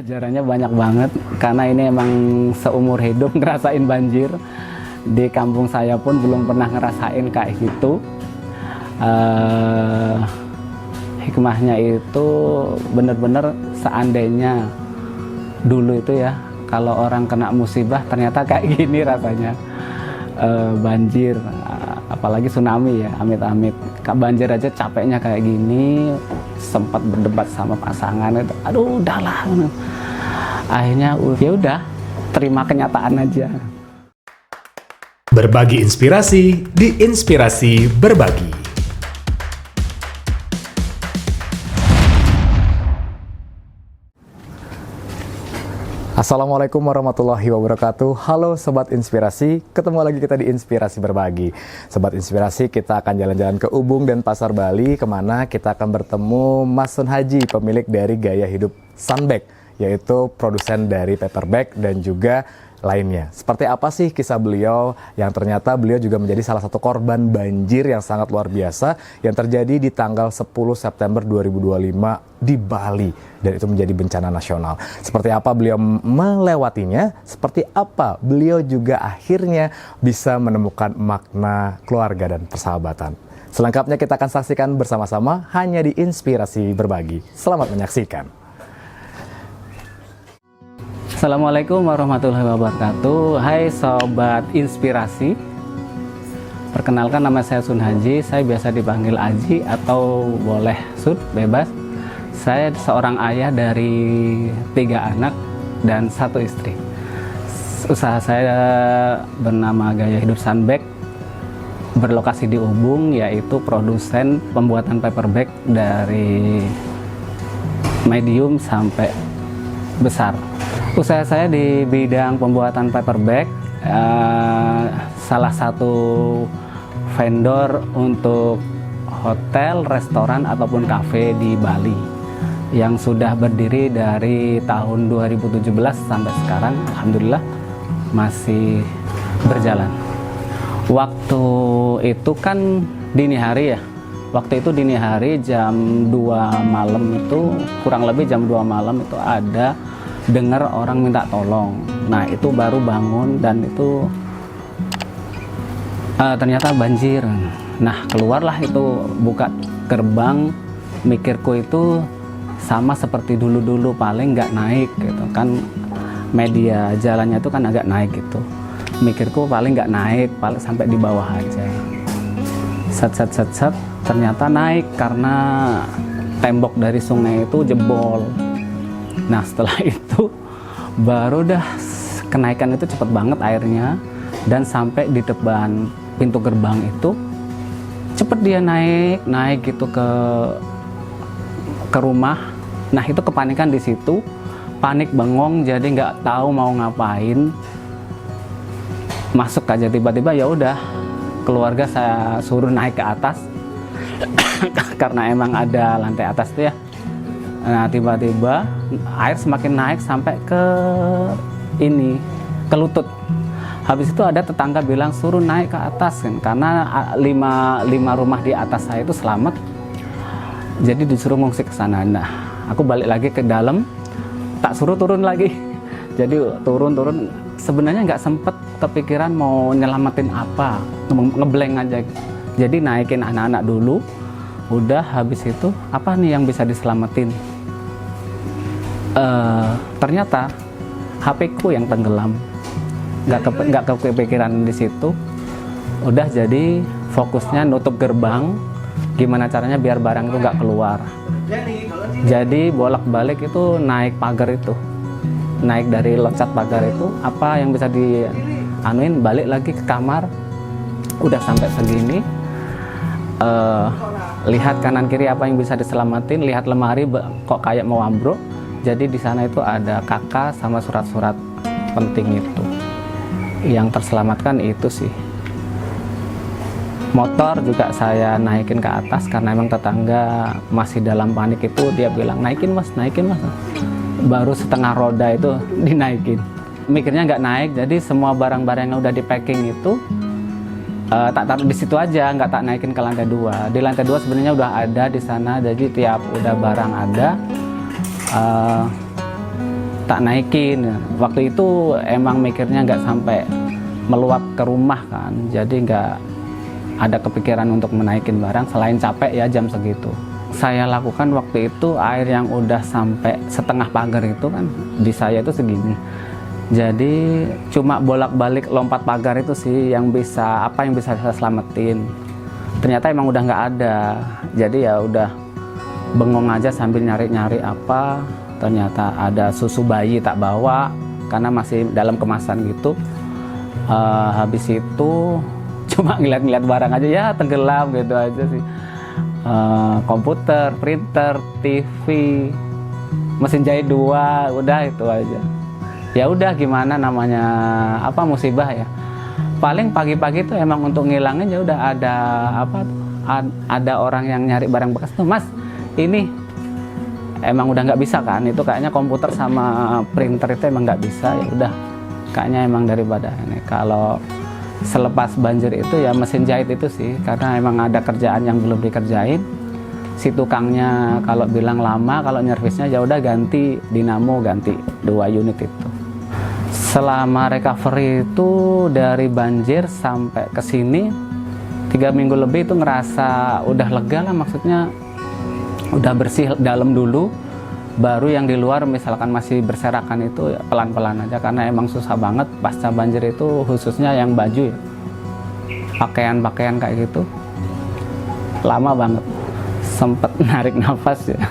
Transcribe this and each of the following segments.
Pelajarannya banyak banget karena ini emang seumur hidup ngerasain banjir. Di kampung saya pun belum pernah ngerasain kayak gitu. Hikmahnya itu bener-bener seandainya dulu itu ya, kalau orang kena musibah ternyata kayak gini rasanya. Banjir, apalagi tsunami ya, amit-amit. Banjir aja capeknya kayak gini, sempat berdebat sama pasangan itu, aduh udahlah. Akhirnya ya udah, terima kenyataan aja. Berbagi inspirasi di Inspirasi Berbagi. Assalamualaikum warahmatullahi wabarakatuh. Halo Sobat Inspirasi, ketemu lagi kita di Inspirasi Berbagi. Sobat Inspirasi, kita akan jalan-jalan ke Ubung dan Pasar Bali, kemana kita akan bertemu Mas Sun Haji, pemilik dari Gaya Hidup Sunbag, yaitu produsen dari paper bag dan juga lainnya. Seperti apa sih kisah beliau yang ternyata beliau juga menjadi salah satu korban banjir yang sangat luar biasa yang terjadi di tanggal 10 September 2025 di Bali, dan itu menjadi bencana nasional. Seperti apa beliau melewatinya, seperti apa beliau juga akhirnya bisa menemukan makna keluarga dan persahabatan. Selengkapnya kita akan saksikan bersama-sama hanya di Inspirasi Berbagi. Selamat menyaksikan. Assalamualaikum warahmatullahi wabarakatuh. Hai Sobat Inspirasi, perkenalkan nama saya Sun Haji. Saya biasa dipanggil Aji atau boleh Sun, bebas. Saya seorang ayah dari 3 anak dan 1 istri. Usaha saya bernama Gaya Hidup Sunbag, berlokasi di Ubung, yaitu produsen pembuatan paper bag dari medium sampai besar. Usaha saya di bidang pembuatan paper bag, salah satu vendor untuk hotel, restoran ataupun kafe di Bali yang sudah berdiri dari tahun 2017 sampai sekarang. Alhamdulillah masih berjalan. Waktu itu kan dini hari ya. Waktu itu dini hari jam 2 malam itu, kurang lebih jam 2 malam itu ada dengar orang minta tolong. Nah itu baru bangun dan itu ternyata banjir. Nah keluarlah itu, buka gerbang, mikirku itu sama seperti dulu-dulu, paling nggak naik gitu kan, media jalannya itu kan agak naik gitu. Mikirku paling nggak naik, paling sampai di bawah aja. Set, ternyata naik karena tembok dari sungai itu jebol. Nah setelah itu baru dah kenaikan itu cepet banget airnya, dan sampai di depan pintu gerbang itu cepet dia naik gitu ke rumah. Nah itu kepanikan di situ, panik bengong, jadi nggak tahu mau ngapain. Masuk aja tiba-tiba, ya udah keluarga saya suruh naik ke atas karena emang ada lantai atas tuh ya. Nah tiba-tiba air semakin naik sampai ke lutut. Habis itu ada tetangga bilang suruh naik ke atas kan, karena lima rumah di atas saya itu selamat, jadi disuruh ngungsi ke sana. Nah aku balik lagi ke dalam, tak suruh turun lagi. Jadi turun sebenarnya nggak sempet kepikiran mau nyelamatin apa, ngeblank aja. Jadi naikin anak-anak dulu. Udah habis itu apa nih yang bisa diselamatin? Ternyata HP-ku yang tenggelam. Nggak kepikiran di situ. Udah, jadi fokusnya nutup gerbang. Gimana caranya biar barang itu nggak keluar. Jadi bolak-balik itu naik pagar itu. Naik dari loncat pagar itu, apa yang bisa dianuin, balik lagi ke kamar. Udah sampai segini. Lihat kanan kiri apa yang bisa diselamatin, lihat lemari kok kayak mau ambruk. Jadi di sana itu ada kakak sama surat-surat penting itu. Yang terselamatkan itu sih. Motor juga saya naikin ke atas karena emang tetangga masih dalam panik itu, dia bilang naikin mas. Baru setengah roda itu dinaikin. Mikirnya nggak naik, jadi semua barang-barang yang udah di packing itu tak taruh di situ aja, nggak tak naikin ke lantai 2. Di lantai 2 sebenarnya udah ada di sana, jadi tiap udah barang ada, tak naikin. Waktu itu emang mikirnya nggak sampai meluap ke rumah kan, jadi nggak ada kepikiran untuk menaikin barang selain capek ya jam segitu. Saya lakukan waktu itu air yang udah sampai setengah pagar itu kan di saya itu segini. Jadi cuma bolak-balik lompat pagar itu sih yang bisa saya selamatin. Ternyata emang udah nggak ada. Jadi ya udah bengong aja sambil nyari-nyari apa. Ternyata ada susu bayi tak bawa karena masih dalam kemasan gitu. Habis itu cuma ngeliat-ngeliat barang aja ya tenggelam gitu aja sih. Komputer, printer, TV, mesin jahit 2, udah itu aja. Ya udah gimana namanya musibah ya. Paling pagi-pagi tuh emang untuk ngilangin ya udah ada orang yang nyari barang bekas tuh, Mas ini emang udah nggak bisa kan, itu kayaknya komputer sama printer itu emang nggak bisa, ya udah kayaknya emang daripada ini. Kalau selepas banjir itu ya mesin jahit itu sih, karena emang ada kerjaan yang belum dikerjain. Si tukangnya kalau bilang lama, kalau nyervisnya ya udah ganti dinamo, ganti 2 unit itu. Selama recovery itu dari banjir sampai ke sini 3 minggu lebih itu ngerasa udah lega lah, maksudnya udah bersih dalam dulu, baru yang di luar misalkan masih berserakan itu ya pelan-pelan aja, karena emang susah banget pasca banjir itu, khususnya yang baju ya, pakaian-pakaian kayak gitu lama banget, sempet narik nafas ya.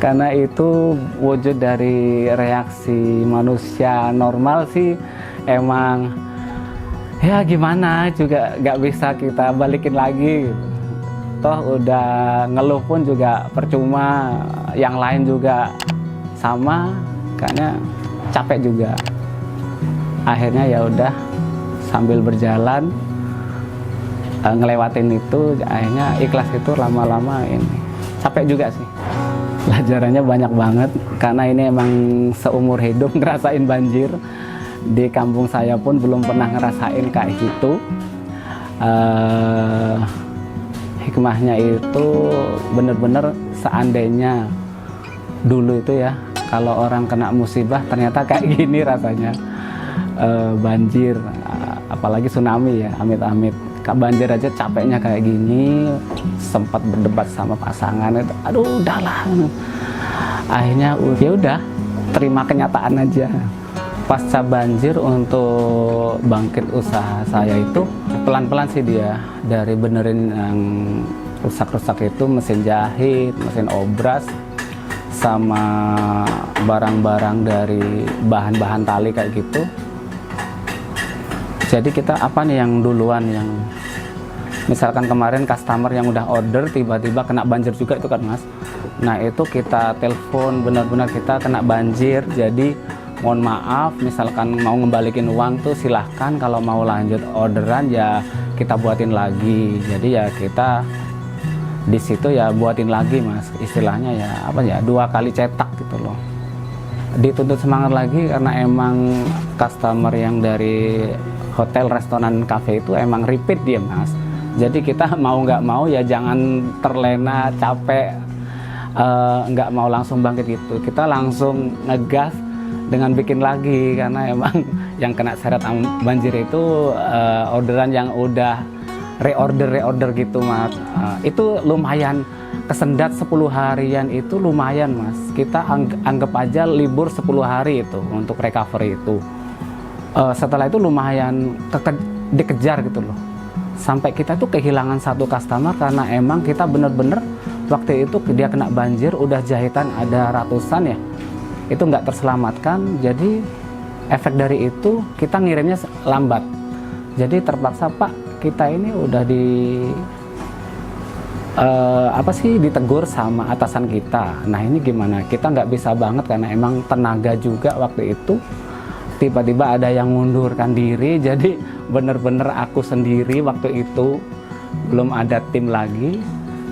Karena itu wujud dari reaksi manusia normal sih, emang ya gimana juga gak bisa kita balikin lagi gitu. Toh udah ngeluh pun juga percuma, yang lain juga sama, kayaknya capek juga. Akhirnya ya udah sambil berjalan ngelewatin itu, akhirnya ikhlas itu lama-lama ini. Capek juga sih. Pelajarannya banyak banget, karena ini emang seumur hidup ngerasain banjir. Di kampung saya pun belum pernah ngerasain kayak gitu. Hikmahnya itu bener-bener seandainya dulu itu ya, kalau orang kena musibah ternyata kayak gini rasanya. Banjir, apalagi tsunami ya, amit-amit. Banjir aja capeknya kayak gini, sempat berdebat sama pasangan itu, aduh udahlah. Akhirnya ya udah terima kenyataan aja. Pasca banjir untuk bangkit usaha saya itu pelan-pelan sih dia, dari benerin yang rusak-rusak itu, mesin jahit, mesin obras, sama barang-barang dari bahan-bahan tali kayak gitu. Jadi kita apa nih yang duluan, yang misalkan kemarin customer yang udah order tiba-tiba kena banjir juga itu kan Mas. Nah itu kita telepon, benar-benar kita kena banjir, jadi mohon maaf, misalkan mau ngembalikin uang tuh silahkan, kalau mau lanjut orderan ya kita buatin lagi. Jadi ya kita di situ ya buatin lagi Mas, istilahnya ya 2 kali cetak gitu loh. Dituntut semangat lagi karena emang customer yang dari hotel, restoran, kafe itu emang repeat dia Mas. Jadi kita mau nggak mau ya jangan terlena, capek, nggak mau langsung bangkit gitu. Kita langsung ngegas dengan bikin lagi, karena emang yang kena seret banjir itu orderan yang udah reorder gitu Mas. Itu lumayan kesendat 10 harian itu lumayan Mas. Kita anggap aja libur 10 hari itu untuk recovery itu. Setelah itu lumayan dikejar gitu loh, sampai kita tuh kehilangan 1 customer karena emang kita bener-bener waktu itu dia kena banjir, udah jahitan ada ratusan ya, itu nggak terselamatkan. Jadi efek dari itu kita ngirimnya lambat, jadi terpaksa Pak kita ini udah ditegur sama atasan kita. Nah ini gimana, kita nggak bisa banget karena emang tenaga juga waktu itu. Tiba-tiba ada yang mundurkan diri, jadi bener-bener aku sendiri waktu itu, belum ada tim lagi.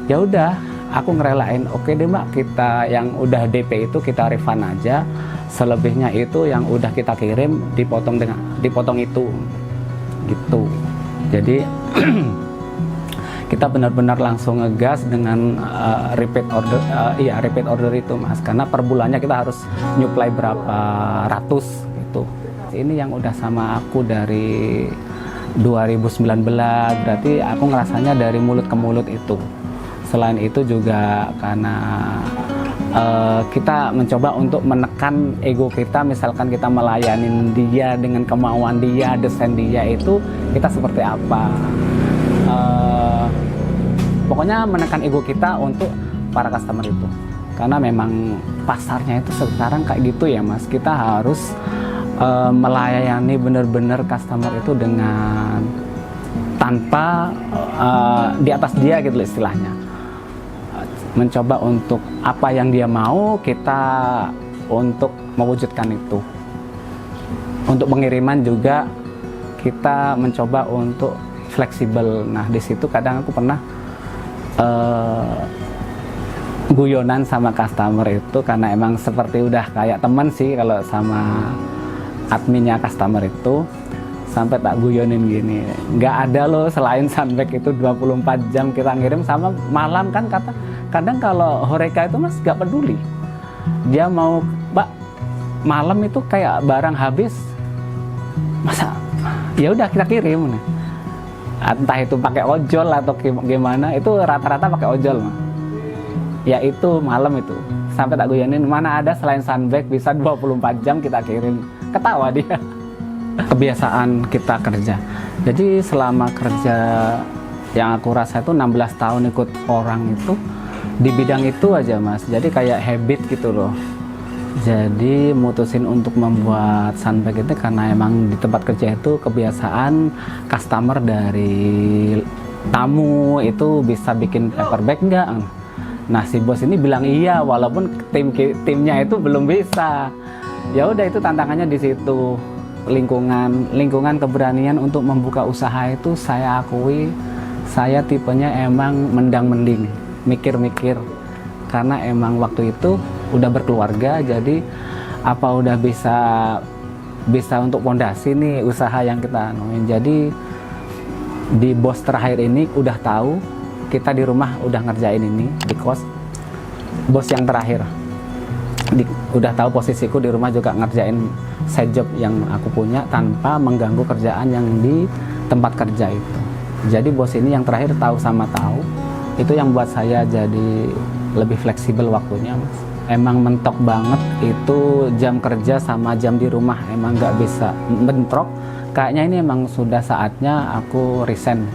Ya udah, aku ngerelain, oke deh Mbak, kita yang udah DP itu kita refund aja, selebihnya itu yang udah kita kirim dipotong itu, gitu. Jadi kita benar-benar langsung ngegas dengan repeat order itu Mas, karena per bulannya kita harus nyuplai berapa ratus gitu. Ini yang udah sama aku dari 2019, berarti aku ngerasanya dari mulut ke mulut itu. Selain itu juga karena kita mencoba untuk menekan ego kita, misalkan kita melayanin dia dengan kemauan dia, desain dia itu kita seperti apa. Pokoknya menekan ego kita untuk para customer itu. Karena memang pasarnya itu sekarang kayak gitu ya Mas, kita harus melayani benar-benar customer itu dengan tanpa di atas dia gitu istilahnya. Mencoba untuk apa yang dia mau, kita untuk mewujudkan itu. Untuk pengiriman juga kita mencoba untuk fleksibel. Nah di situ kadang aku pernah guyonan sama customer itu, karena emang seperti udah kayak teman sih kalau sama adminnya customer itu, sampai tak guyonin gini, nggak ada loh selain Sunbag itu 24 jam kita ngirim, sama malam kan kata. Kadang kalau Horeca itu Mas nggak peduli, dia mau Pak malam itu kayak barang habis, masa ya udah kita kirim, entah itu pakai ojol atau gimana, itu rata-rata pakai ojol Mas. Ya itu malam itu sampai tak guyonin, mana ada selain Sunbag bisa 24 jam kita kirim, ketawa dia. Kebiasaan kita kerja, jadi selama kerja yang aku rasa itu 16 tahun ikut orang itu di bidang itu aja Mas, jadi kayak habit gitu loh. Jadi mutusin untuk membuat Sunbag itu karena emang di tempat kerja itu kebiasaan customer dari tamu itu bisa bikin paper bag enggak. Nah si bos ini bilang iya, walaupun timnya itu belum bisa. Ya udah itu tantangannya di situ. Lingkungan keberanian untuk membuka usaha itu saya akui, saya tipenya emang mendang-mending, mikir-mikir, karena emang waktu itu udah berkeluarga, jadi apa udah bisa untuk pondasi nih usaha yang kita anuin. Jadi di bos terakhir ini udah tahu kita di rumah udah ngerjain ini, because bos yang terakhir udah tahu posisiku di rumah juga ngerjain side job yang aku punya tanpa mengganggu kerjaan yang di tempat kerja itu. Jadi bos ini yang terakhir tahu sama tahu, itu yang buat saya jadi lebih fleksibel waktunya Mas. Emang mentok banget itu jam kerja sama jam di rumah, emang nggak bisa bentrok. Kayaknya ini emang sudah saatnya aku resign,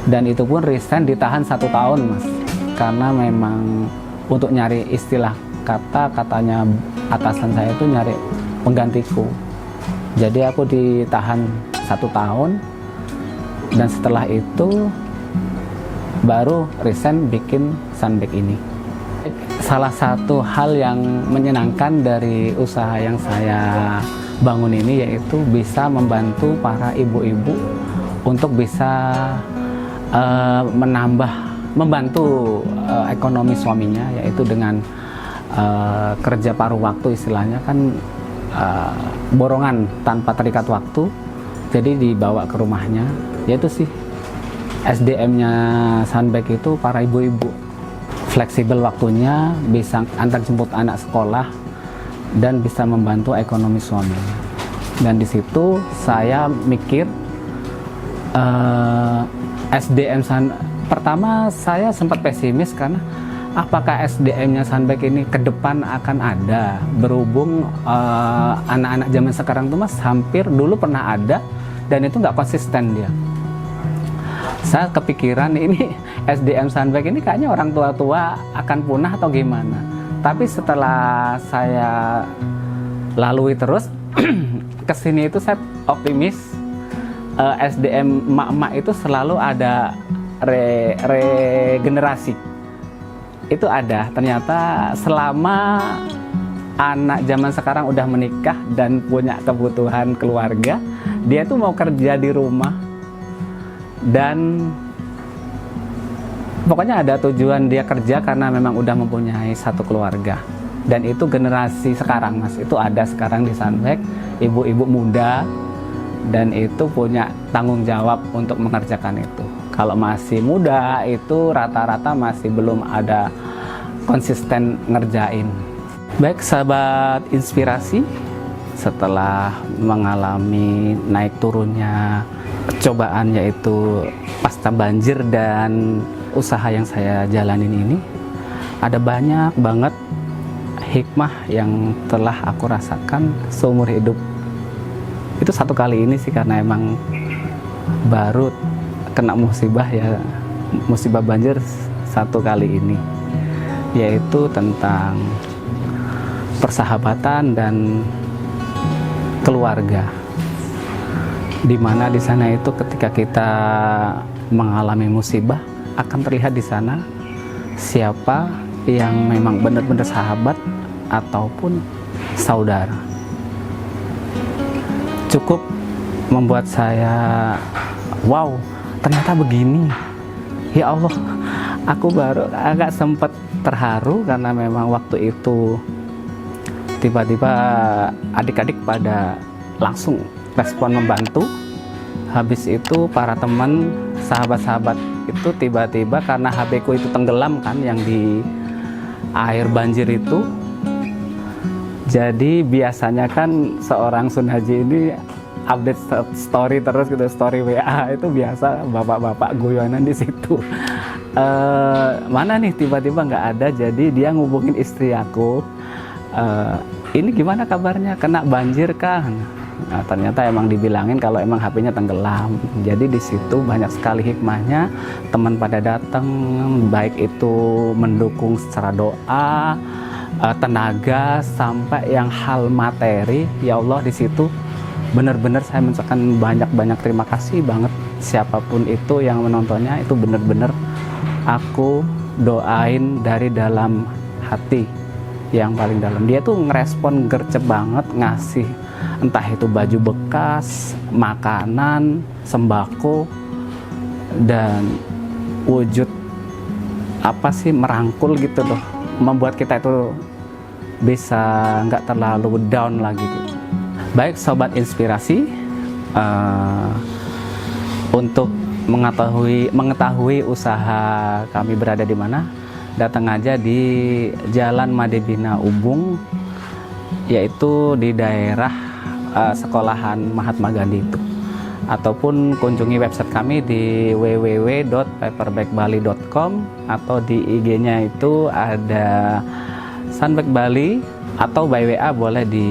dan itu pun resign ditahan 1 tahun Mas, karena memang untuk nyari istilah katanya atasan saya itu nyari penggantiku. Jadi aku ditahan 1 tahun, dan setelah itu baru resign bikin Sunbag ini. Salah satu hal yang menyenangkan dari usaha yang saya bangun ini yaitu bisa membantu para ibu-ibu untuk bisa membantu ekonomi suaminya, yaitu dengan kerja paruh waktu istilahnya kan, borongan tanpa terikat waktu, jadi dibawa ke rumahnya. Yaitu sih SDM-nya Sunbag itu para ibu-ibu, fleksibel waktunya, bisa antar jemput anak sekolah, dan bisa membantu ekonomi suaminya. Dan di situ saya mikir pertama saya sempat pesimis karena apakah SDM-nya Sunbag ini ke depan akan ada, berhubung anak-anak zaman sekarang tuh Mas hampir dulu pernah ada dan itu nggak konsisten dia. Saya kepikiran ini SDM Sunbag ini kayaknya orang tua-tua akan punah atau gimana. Tapi setelah saya lalui terus kesini itu saya optimis, SDM emak-emak itu selalu ada regenerasi. Itu ada, ternyata selama anak zaman sekarang udah menikah dan punya kebutuhan keluarga, dia tuh mau kerja di rumah dan pokoknya ada tujuan dia kerja karena memang udah mempunyai satu keluarga. Dan itu generasi sekarang Mas, itu ada sekarang di Sunbag, ibu-ibu muda dan itu punya tanggung jawab untuk mengerjakan itu. Kalau masih muda itu rata-rata masih belum ada konsisten ngerjain. Baik sahabat inspirasi, setelah mengalami naik turunnya cobaan yaitu pasca banjir dan usaha yang saya jalanin ini, ada banyak banget hikmah yang telah aku rasakan seumur hidup. Itu satu kali ini sih, karena emang baru kena musibah ya, musibah banjir satu kali ini, yaitu tentang persahabatan dan keluarga. Dimana di sana itu ketika kita mengalami musibah akan terlihat di sana siapa yang memang benar-benar sahabat ataupun saudara. Cukup membuat saya wow, ternyata begini. Ya Allah, aku baru agak sempat terharu karena memang waktu itu tiba-tiba adik-adik pada langsung respon membantu. Habis itu para teman, sahabat-sahabat itu tiba-tiba karena HP ku itu tenggelam kan yang di air banjir itu. Jadi biasanya kan seorang Sun Haji ini update story terus gitu, story WA itu biasa bapak-bapak guyonan di situ. Mana nih tiba-tiba nggak ada, jadi dia ngubungin istri aku. Ini gimana kabarnya, kena banjir kan? Nah, ternyata emang dibilangin kalau emang HP-nya tenggelam. Jadi di situ banyak sekali hikmahnya. Teman pada datang, baik itu mendukung secara doa, tenaga, sampai yang hal materi. Ya Allah, di situ benar-benar saya mengucapkan banyak-banyak terima kasih banget. Siapapun itu yang menontonnya, itu benar-benar aku doain dari dalam hati yang paling dalam. Dia tuh ngerespon gercep banget, ngasih entah itu baju bekas, makanan, sembako, dan wujud apa sih, merangkul gitu loh, membuat kita itu bisa nggak terlalu down lagi gitu. Baik sobat inspirasi, untuk mengetahui usaha kami berada di mana, datang aja di Jalan Madebina Ubung, yaitu di daerah sekolahan Mahatma Gandhi itu. Ataupun kunjungi website kami di www.paperbagbali.com, atau di IG-nya itu ada Sunbag Bali, atau by WA boleh di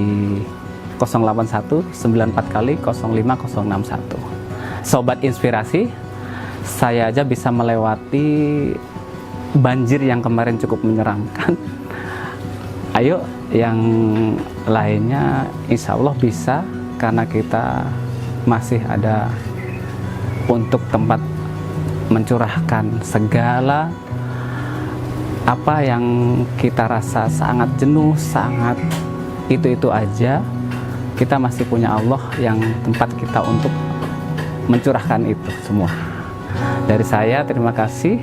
081 94 kali 05061. Sobat inspirasi, saya aja bisa melewati banjir yang kemarin cukup menyeramkan. Ayo yang lainnya insya Allah bisa, karena kita masih ada untuk tempat mencurahkan segala apa yang kita rasa sangat jenuh, sangat itu aja. Kita masih punya Allah yang tempat kita untuk mencurahkan itu semua. Dari saya terima kasih.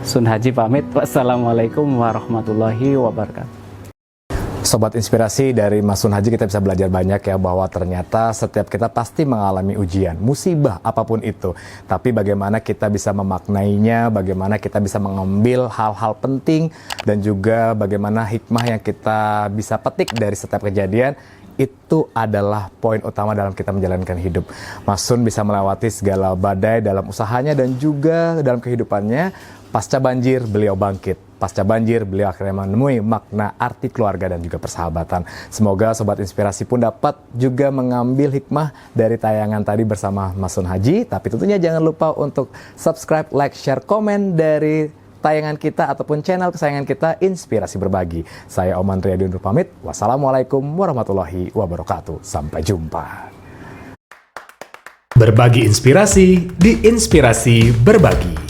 Sun Haji pamit. Wassalamualaikum warahmatullahi wabarakatuh. Sobat inspirasi, dari Mas Sun Haji kita bisa belajar banyak ya, bahwa ternyata setiap kita pasti mengalami ujian, musibah apapun itu. Tapi bagaimana kita bisa memaknainya, bagaimana kita bisa mengambil hal-hal penting, dan juga bagaimana hikmah yang kita bisa petik dari setiap kejadian, itu adalah poin utama dalam kita menjalankan hidup. Mas Sun bisa melewati segala badai dalam usahanya dan juga dalam kehidupannya. Pasca banjir, beliau bangkit. Pasca banjir, beliau akhirnya menemui makna arti keluarga dan juga persahabatan. Semoga Sobat Inspirasi pun dapat juga mengambil hikmah dari tayangan tadi bersama Mas Sun Haji. Tapi tentunya jangan lupa untuk subscribe, like, share, komen dari tayangan kita ataupun channel kesayangan kita, Inspirasi Berbagi. Saya Oman Riyadi undur pamit. Wassalamualaikum warahmatullahi wabarakatuh. Sampai jumpa. Berbagi inspirasi di Inspirasi Berbagi.